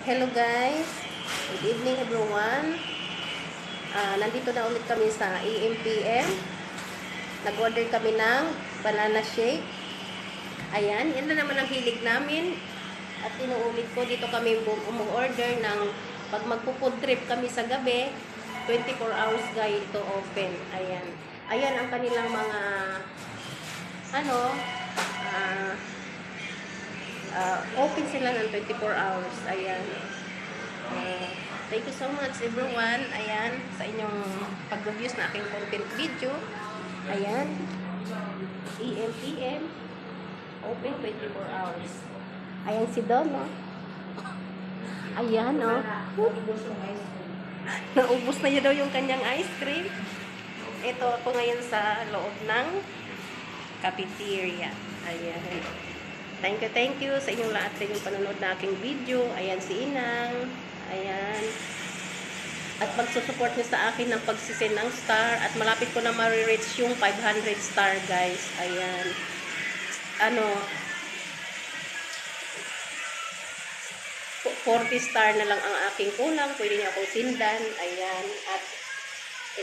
Hello guys, good evening everyone. Nandito na ulit kami sa AMPM. Nag-order kami ng banana shake. Ayan, yan na naman ang hilig namin. At inuulit ko, dito kami umu-order ng pag magpo-food trip kami sa gabi, 24 hours guys ito open. Ayan. Ayan ang kanilang mga open sila ng 24 hours. Ayan. Thank you so much everyone. Ayan, sa inyong pag-reviews na aking content video. Ayan. EMPM. Open 24 hours. Ayan si Donna. Ayan, oh. Naubos na niya daw yung kanyang ice cream. Ito ako ngayon sa loob ng cafeteria. Ayan. Thank you sa inyong lahat sa inyong panonood na aking video. Ayan si Inang. Ayan. At magsusupport niyo sa akin ng pagsisend ng star. At malapit ko na ma-reach yung 500 star guys. Ayan. 40 star na lang ang aking kulang. Pwede niyo akong sindan. Ayan. At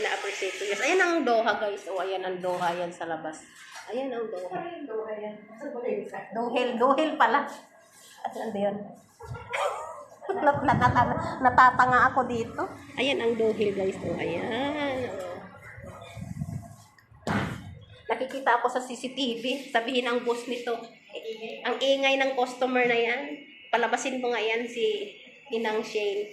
ina-appreciate ko guys. Ayan ang Doha guys. O ayan ang Doha yan sa labas. Ayan ang Doha. Dohel pala. At ano yun? Natatanga ako dito. Ayan ang Dohel guys. O ayan. Nakikita ako sa CCTV. Sabihin ang boss nito. Ang ingay ng customer na yan. Palabasin mo nga yan si Inang Shane.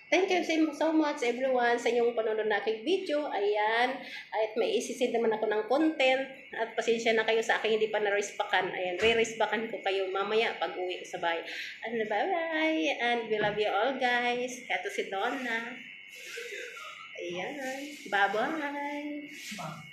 Thank you so much everyone sa inyong panonood na aking video. Ayan. At may isisid naman ako ng content. At pasensya na kayo sa akin hindi pa na-respakan. Ayan. Re-respakan ko kayo mamaya pag uwi ko sa bahay. And bye-bye. And we love you all guys. Ito si Donna. Ayan. Bye-bye.